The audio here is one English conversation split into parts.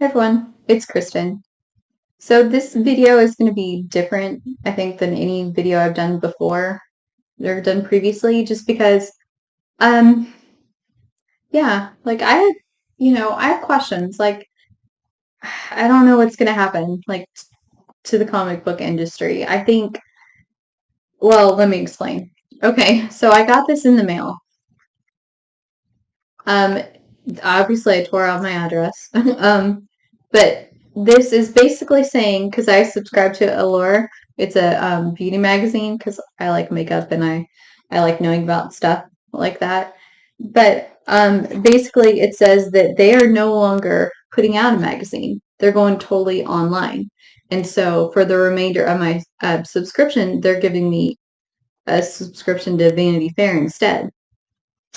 Hi everyone, it's Kristen. So this video is going to be different, I think, than any video I've done before or done previously, just because, um, yeah, like I have questions. Like, I don't know what's going to happen, like, to the comic book industry. Well, let me explain. Okay, so I got this in the mail. Um, Obviously I tore out my address. But this is basically saying, because I subscribe to Allure, it's a beauty magazine because I like makeup and I like knowing about stuff like that. But basically it says that they are no longer putting out a magazine. They're going totally online. And so for the remainder of my subscription, they're giving me a subscription to Vanity Fair instead.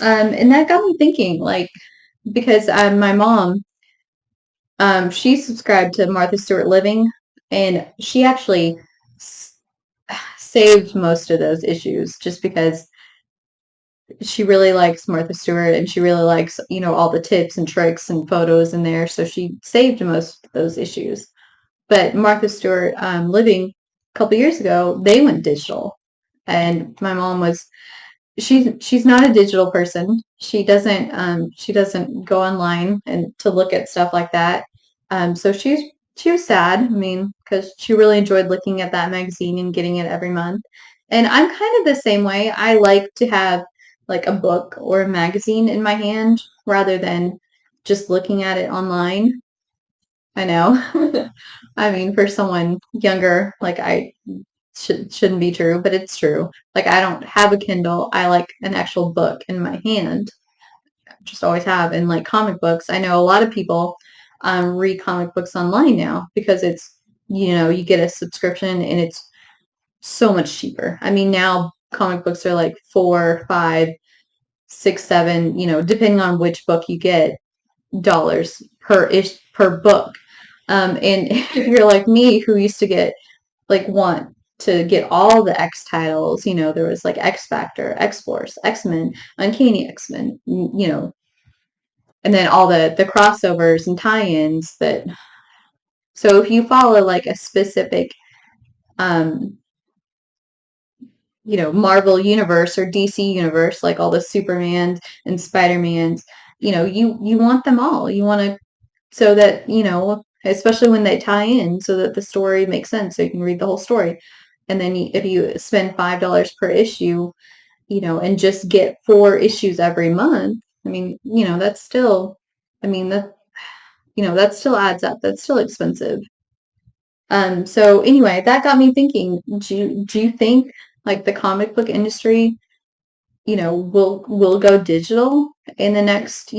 And that got me thinking, like, because my mom, she subscribed to Martha Stewart Living, and she actually saved most of those issues just because she really likes Martha Stewart and she really likes, all the tips and tricks and photos in there. So she saved most of those issues. But Martha Stewart Living a couple years ago, they went digital, and my mom was she's not a digital person. She doesn't go online and to look at stuff like that. So she was sad. I mean, because she really enjoyed looking at that magazine and getting it every month. And I'm kind of the same way. I like to have like a book or a magazine in my hand rather than just looking at it online. I know. I mean, for someone younger, like I shouldn't be true, but it's true. Like I don't have a Kindle. I like an actual book in my hand. Just always have. And like comic books, I know a lot of people read comic books online now because you get a subscription and it's so much cheaper. I mean, now comic books are like 4, 5, 6, 7, depending on which book you get, dollars per book. And if you're like me who used to get like want to get all the X titles. There was like X Factor, X Force, X Men, Uncanny X Men. And then all the crossovers and tie-ins that. So if you follow like a specific, um, Marvel universe or DC universe, like all the Supermans and Spider-Mans, you want them all. You want to so that especially when they tie in, so that the story makes sense, so you can read the whole story. And then if you spend $5 per issue, and just get 4 issues every month, I mean, that's still, I mean, that still adds up. That's still expensive. So anyway, that got me thinking, do you think like the comic book industry, will go digital in the next,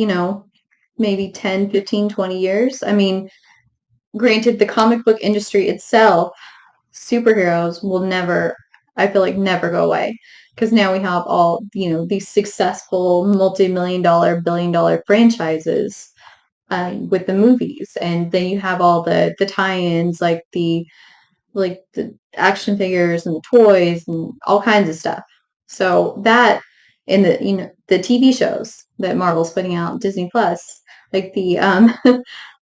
maybe 10, 15, 20 years? I mean, granted, the comic book industry itself, superheroes will never, I feel like, never go away because now we have all, these successful multi-million dollar, billion-dollar franchises with the movies, and then you have all the tie-ins like the action figures and the toys and all kinds of stuff. So that in the TV shows that Marvel's putting out, Disney Plus, like the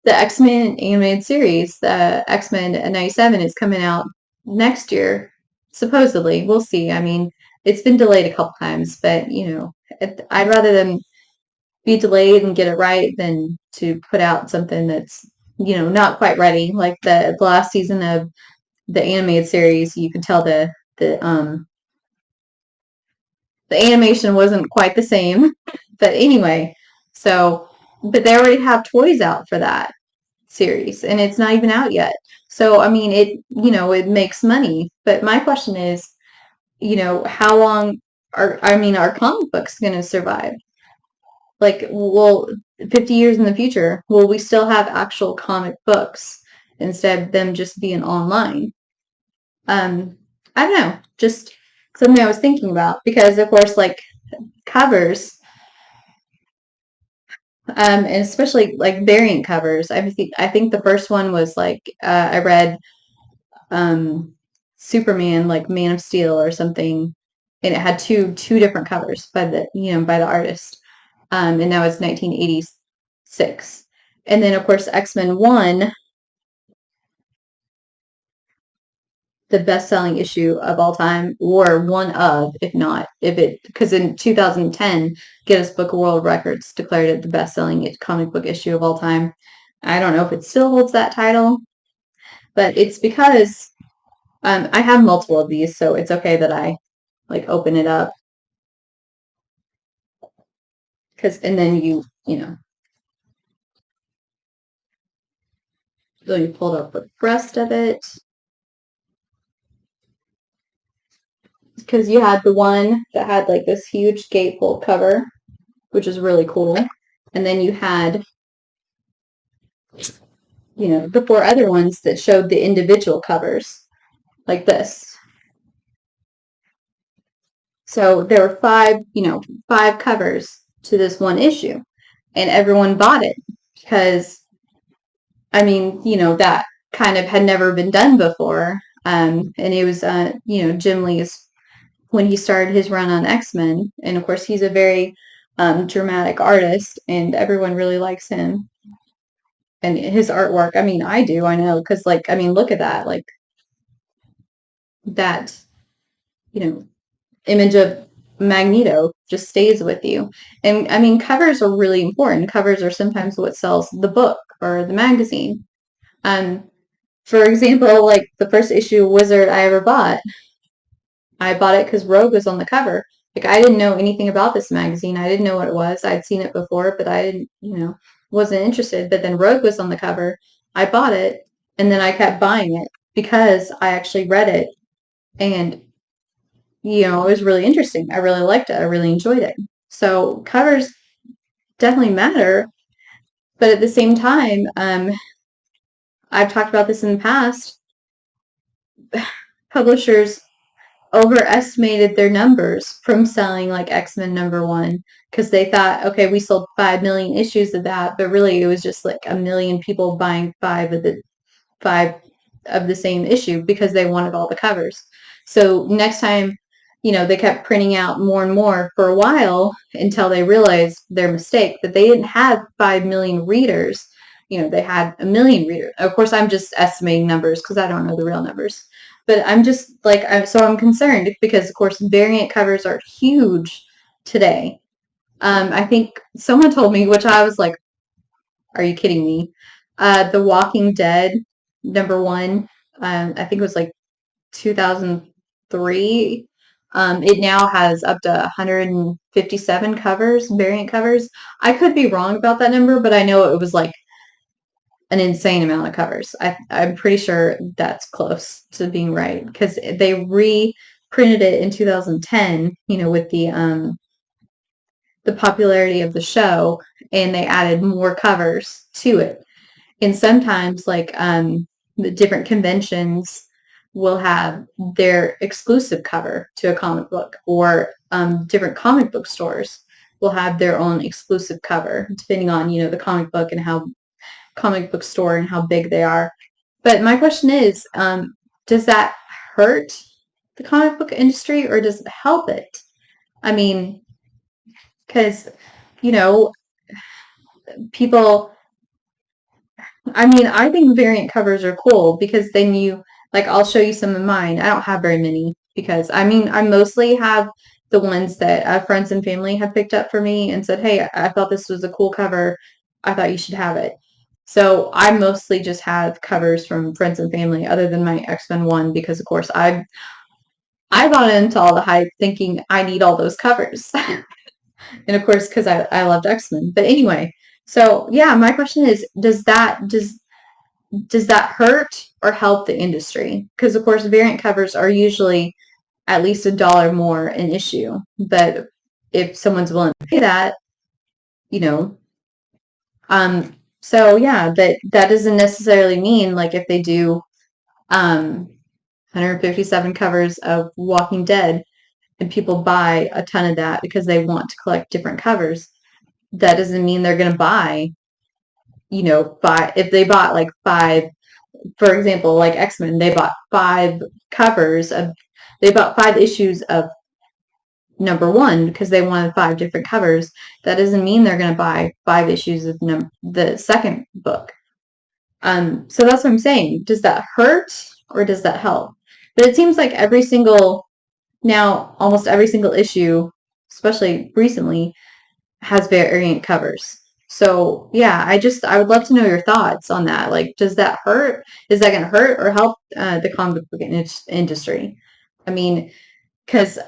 X-Men animated series, the X-Men 97 is coming out next year, supposedly. We'll see. I mean, it's been delayed a couple times, but I'd rather them be delayed and get it right than to put out something that's not quite ready. Like the last season of the animated series, you could tell the animation wasn't quite the same. But anyway, so but they already have toys out for that series and it's not even out yet. So I mean it makes money. But my question is, how long are comic books gonna survive? Like, will 50 years in the future, will we still have actual comic books instead of them just being online? Um, I don't know, just something I was thinking about because, of course, like covers, and especially like variant covers. I think the first one was like I read um, Superman, like Man of Steel or something, and it had two different covers by the artist, and that was 1986. And then, of course, X-Men 1, the best-selling issue of all time, or one of, if not, if it, because in 2010, Guinness Book of World Records declared it the best-selling comic book issue of all time. I don't know if it still holds that title, but it's because I have multiple of these, so it's okay that I like open it up, and then you know, so you pulled up the rest of it. Because you had the one that had like this huge gatefold cover, which is really cool. And then you had, the four other ones that showed the individual covers, like this. So there were five covers to this one issue. And everyone bought it because, that kind of had never been done before. And it was, Jim Lee's, when he started his run on X-Men. And of course, he's a very dramatic artist, and everyone really likes him. And his artwork, I do, I know, because, look at that, like, that, image of Magneto just stays with you. And, covers are really important. Covers are sometimes what sells the book or the magazine. For example, like, the first issue of Wizard I ever bought, I bought it because Rogue was on the cover. Like, I didn't know anything about this magazine. I didn't know what it was. I'd seen it before, but I didn't, wasn't interested. But then Rogue was on the cover. I bought it, and then I kept buying it because I actually read it, and, it was really interesting. I really liked it. I really enjoyed it. So covers definitely matter, but at the same time, I've talked about this in the past, publishers overestimated their numbers from selling like X-Men #1 because they thought, okay, we sold 5 million issues of that, but really it was just like a million people buying five of the same issue because they wanted all the covers. So next time, they kept printing out more and more for a while until they realized their mistake, that they didn't have 5 million readers. They had a million readers. Of course, I'm just estimating numbers because I don't know the real numbers. But I'm just like, I'm concerned because, of course, variant covers are huge today. I think someone told me, which I was like, are you kidding me? The Walking Dead #1, I think it was like 2003. It now has up to 157 covers, variant covers. I could be wrong about that number, but I know it was like an insane amount of covers. I'm pretty sure that's close to being right because they reprinted it in 2010, with the popularity of the show, and they added more covers to it. And sometimes, like, the different conventions will have their exclusive cover to a comic book, or different comic book stores will have their own exclusive cover, depending on, the comic book and how comic book store and how big they are. But my question is, does that hurt the comic book industry or does it help it? Because, people, I think variant covers are cool because then I'll show you some of mine. I don't have very many because, I mostly have the ones that friends and family have picked up for me and said, hey, I thought this was a cool cover. I thought you should have it. So I mostly just have covers from friends and family other than my X-Men 1 because, of course, I bought into all the hype thinking I need all those covers. And, of course, because I loved X-Men. But anyway, so, yeah, my question is, does that hurt or help the industry? Because, of course, variant covers are usually at least $1 more an issue. But if someone's willing to pay that, so yeah, that doesn't necessarily mean like if they do 157 covers of Walking Dead and people buy a ton of that because they want to collect different covers, that doesn't mean they're going to buy, if they bought like 5, for example, like X-Men, they bought 5 issues of number one because they wanted 5 different covers. That doesn't mean they're going to buy 5 issues of the second book. So that's what I'm saying. Does that hurt or does that help? But it seems like almost every single issue, especially recently, has variant covers. So yeah, I would love to know your thoughts on that. Like, does that hurt? Is that going to hurt or help the comic book industry? I mean, because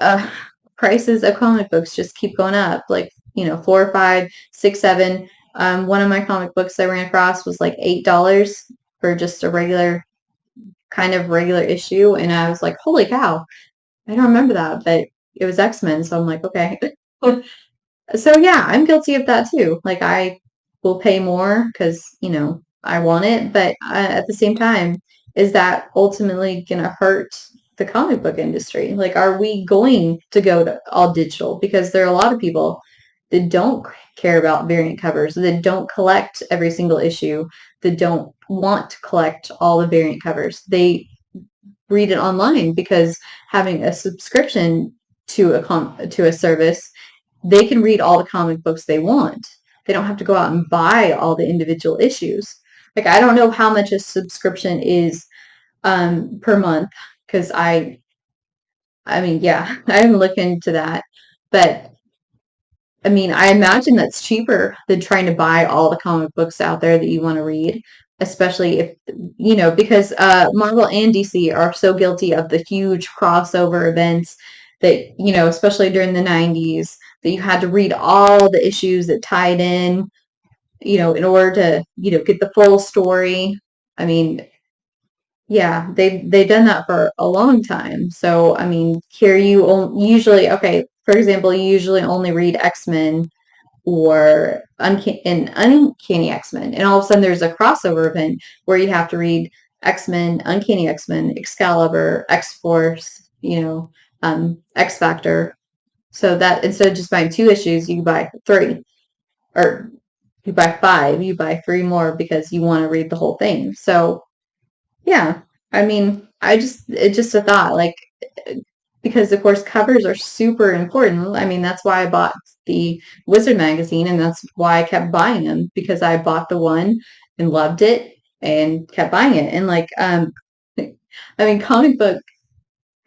prices of comic books just keep going up. Like, 4, 5, 6, 7. One of my comic books I ran across was like $8 for just a regular issue, and I was like, holy cow! I don't remember that, but it was X-Men, so I'm like, okay. So yeah, I'm guilty of that too. Like I will pay more because, I want it, but at the same time, is that ultimately going to hurt the comic book industry? Like, are we going to go to all digital? Because there are a lot of people that don't care about variant covers, that don't collect every single issue, that don't want to collect all the variant covers. They read it online because having a subscription to a service, they can read all the comic books they want. They don't have to go out and buy all the individual issues. Like I don't know how much a subscription is per month because I mean, yeah, I haven't looked into that, but I mean, I imagine that's cheaper than trying to buy all the comic books out there that you want to read, especially if, because Marvel and DC are so guilty of the huge crossover events that, especially during the 90s, that you had to read all the issues that tied in, in order to, get the full story. I mean, yeah, they've done that for a long time. So, I mean, here usually, okay, for example, you usually only read X-Men or Uncanny X-Men, and all of a sudden there's a crossover event where you have to read X-Men, Uncanny X-Men, Excalibur, X-Force, X Factor. So that instead of just buying 2 issues, you buy 3, or you buy 5, you buy 3 more because you want to read the whole thing. So yeah, I mean, it's just a thought, like, because of course covers are super important. I mean, that's why I bought the Wizard magazine, and that's why I kept buying them, because I bought the one and loved it and kept buying it. And like, I mean, comic book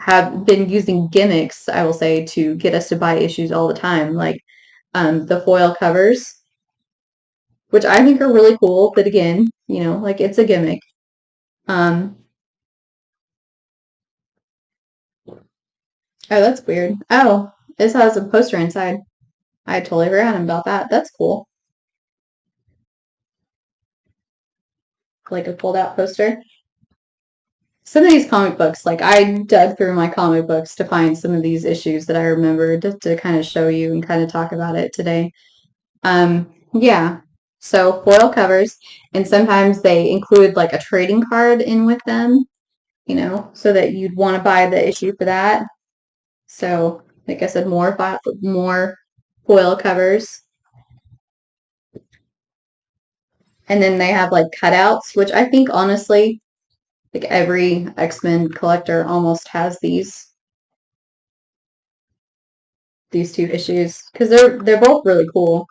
have been using gimmicks, I will say, to get us to buy issues all the time, like the foil covers, which I think are really cool, but again, like it's a gimmick. Um, oh, that's weird. Oh, this has a poster inside. I totally forgot about that. That's cool. Like a fold out poster. Some of these comic books, like I dug through my comic books to find some of these issues that I remembered to kind of show you and kind of talk about it today. Yeah. So foil covers, and sometimes they include like a trading card in with them, so that you'd want to buy the issue for that. So, like I said, more foil covers. And then they have like cutouts, which I think honestly, like every X-Men collector almost has these 2 issues, because they're both really cool.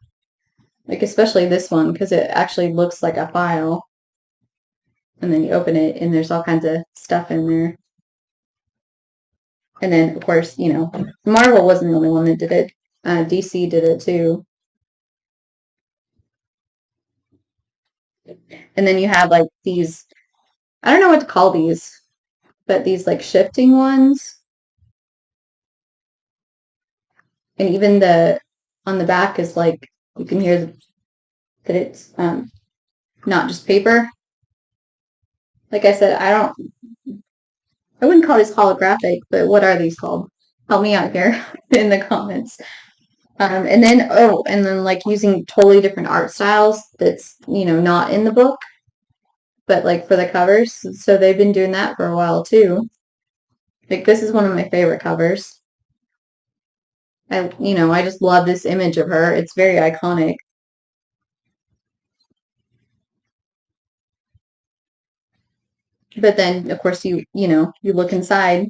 Like especially this one, because it actually looks like a file, and then you open it and there's all kinds of stuff in there. And then of course, Marvel wasn't the only one that did it. DC did it too. And then you have like these, I don't know what to call these, but these like shifting ones. And even on the back is like, you can hear that it's not just paper. Like I said, I wouldn't call these holographic, but what are these called? Help me out here in the comments. And then like using totally different art styles that's, not in the book, but like for the covers. So they've been doing that for a while too. Like this is one of my favorite covers. I just love this image of her. It's very iconic. But then of course you look inside,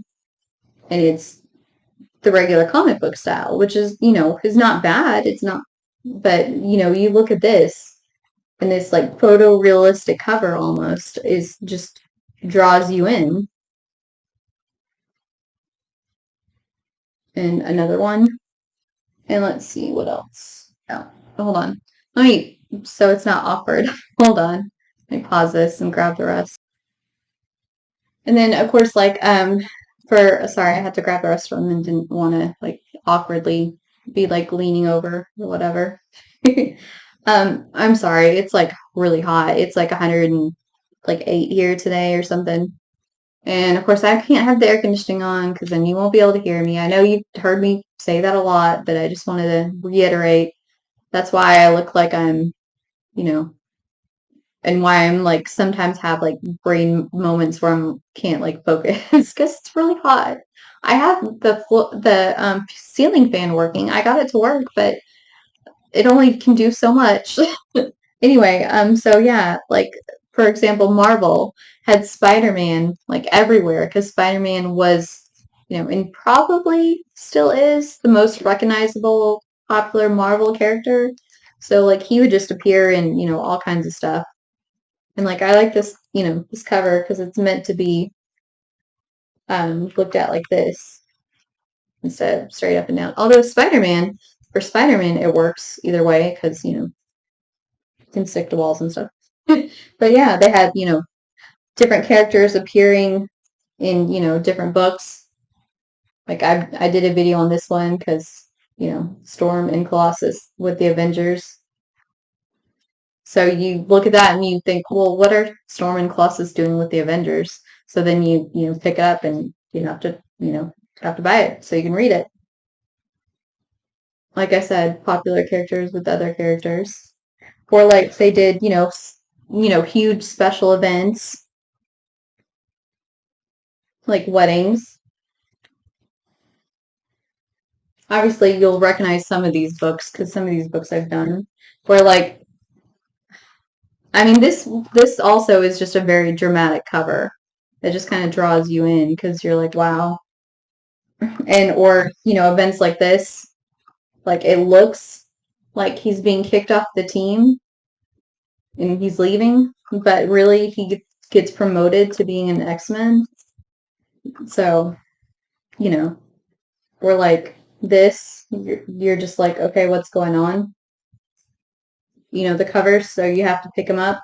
and it's the regular comic book style, which is, is not bad. It's not, but, you look at this and this like photorealistic cover almost is just draws you in. And another one. And let's see what else. Oh, hold on. So it's not awkward. Hold on. Let me pause this and grab the rest. And then of course, like, sorry, I had to grab the rest of them and didn't want to like awkwardly be like leaning over or whatever. I'm sorry. It's like really hot. It's like 108 here today or something. And of course, I can't have the air conditioning on because then you won't be able to hear me. I know you've heard me say that a lot, but I just wanted to reiterate. That's why I look like I'm, you know, and why I'm like sometimes have like brain moments where I can't like focus because it's really hot. I have the ceiling fan working. I got it to work, but it only can do so much. Anyway, so yeah, like for example, Marvel had Spider-Man like everywhere because Spider-Man was, and probably still is the most recognizable popular Marvel character. So like he would just appear in, all kinds of stuff. And like I like this, this cover because it's meant to be looked at like this instead of straight up and down. Although for Spider-Man, it works either way because, can stick to walls and stuff. But yeah, they had, different characters appearing in, different books. Like I did a video on this one because, Storm and Colossus with the Avengers. So you look at that and you think, well, what are Storm and Colossus doing with the Avengers? So then you pick it up and you have to buy it so you can read it. Like I said, popular characters with other characters. Or like they did, huge special events like weddings. Obviously, you'll recognize some of these books because some of these books I've done. Where like, I mean, this also is just a very dramatic cover. It just kind of draws you in because you're like, wow. And or events like this, like it looks like he's being kicked off the team and he's leaving, but really he gets promoted to being an X-Men. So, you know, we're like this, you're just like, okay, what's going on? The covers, so you have to pick them up.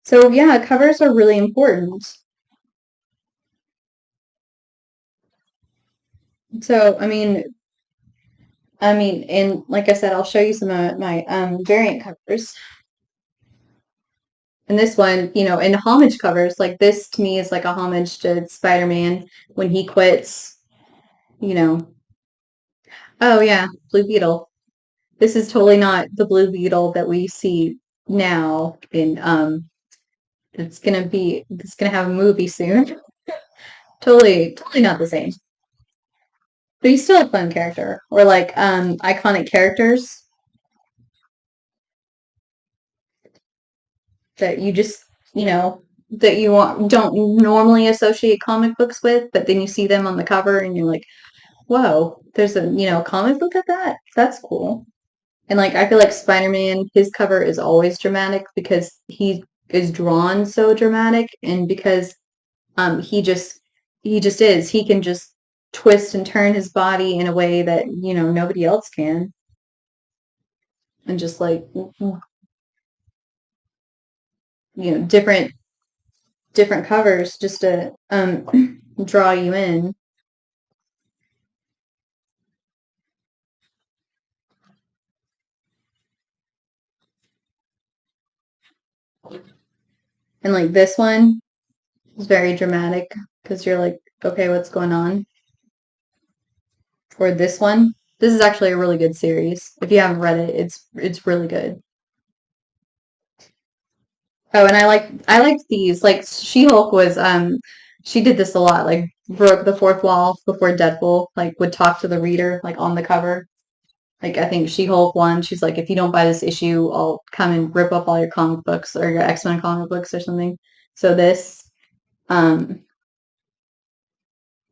So yeah, covers are really important. So and like I said, I'll show you some of my variant covers. And this one, in homage covers, like this to me is like a homage to Spider-Man when he quits, you know. Oh yeah, Blue Beetle. This is totally not the Blue Beetle that we see now in it's gonna have a movie soon. Totally not the same. But he's still a fun character. Or like iconic characters that you just, that don't normally associate comic books with, but then you see them on the cover and you're like, whoa, there's a, comic book of that? That's cool. And like I feel like Spider-Man, his cover is always dramatic because he is drawn so dramatic and because he just is. He can just twist and turn his body in a way that, nobody else can. And just like different covers just to draw you in. And like this one is very dramatic because you're like, okay, what's going on? Or this is actually a really good series. If you haven't read it, it's really good. Oh, and I like these. Like She-Hulk was she did this a lot. Like broke the fourth wall before Deadpool. Like would talk to the reader like on the cover. Like I think She-Hulk one. She's like, if you don't buy this issue, I'll come and rip up all your comic books or your X-Men comic books or something. So this um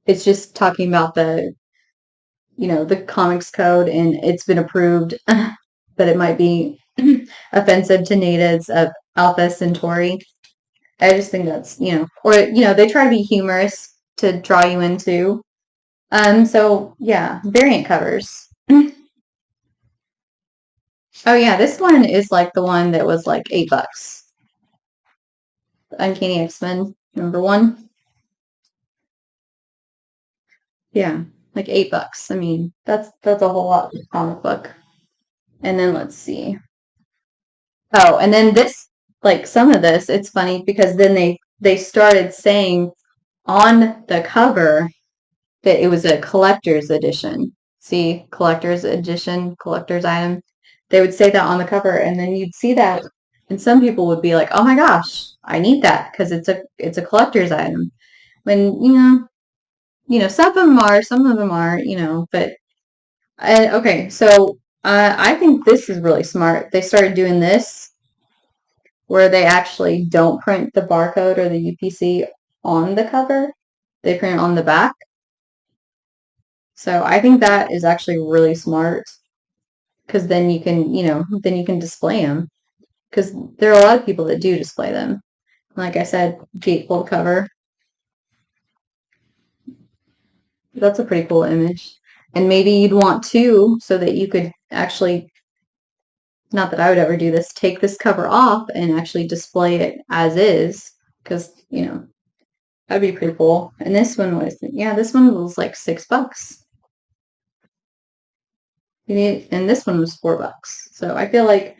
it's just talking about the comics code and it's been approved, but it might be offensive to natives of Alpha Centauri. I just think that's, or, they try to be humorous to draw you into. So yeah, variant covers. Oh yeah, this one is like the one that was like $8. Uncanny X-Men #1. Yeah, like $8. I mean, that's a whole lot for a comic book. And then let's see. Oh, and then this, like some of this, it's funny because then they started saying on the cover that it was a collector's edition. See, collector's edition, collector's item. They would say that on the cover, and then you'd see that, and some people would be like, "Oh my gosh, I need that because it's a collector's item." When some of them are, some of them aren't, but okay, so I think this is really smart. They started doing this where they actually don't print the barcode or the UPC on the cover. They print it on the back. So I think that is actually really smart because then you can display them because there are a lot of people that do display them. Like I said, gatefold cover. That's a pretty cool image. And maybe you'd want two so that you could actually, not that I would ever do this, take this cover off and actually display it as is because, that'd be pretty cool. And this one was like $6. And this one was $4. So I feel like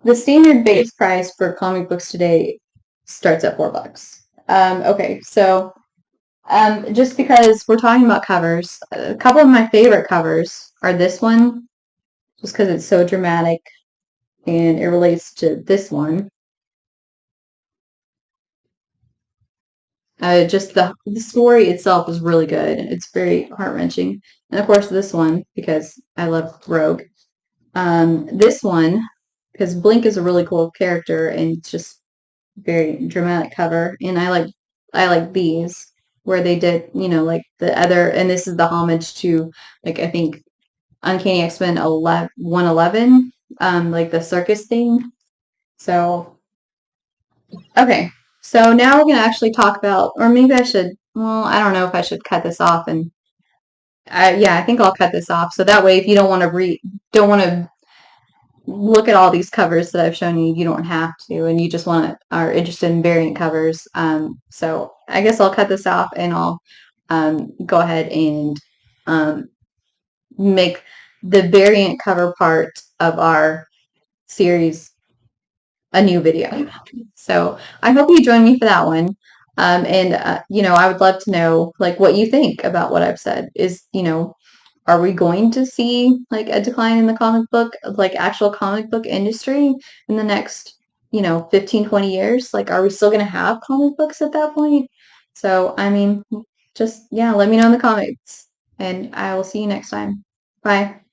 the standard base price for comic books today starts at $4. Okay, so just because we're talking about covers, a couple of my favorite covers are this one, just because it's so dramatic and it relates to this one. Just the story itself is really good. It's very heart-wrenching. And of course this one, because I love Rogue. This one, because Blink is a really cool character and it's just very dramatic cover. And I like these where they did, like the other, and this is the homage to, like, I think Uncanny X-Men 111, like the circus thing. So, okay. So now we're going to actually talk about, or maybe I should, well, I don't know if I should cut this off and yeah, I think I'll cut this off. So that way, if you don't want to look at all these covers that I've shown you, you don't have to, and you just are interested in variant covers. So I guess I'll cut this off and I'll go ahead and make the variant cover part of our series a new video. So I hope you join me for that one. And I would love to know like what you think about what I've said. Are we going to see like a decline in the comic book, like actual comic book industry in the next, 15, 20 years? Like, are we still going to have comic books at that point? So, I mean, just, yeah, let me know in the comments and I will see you next time. Bye.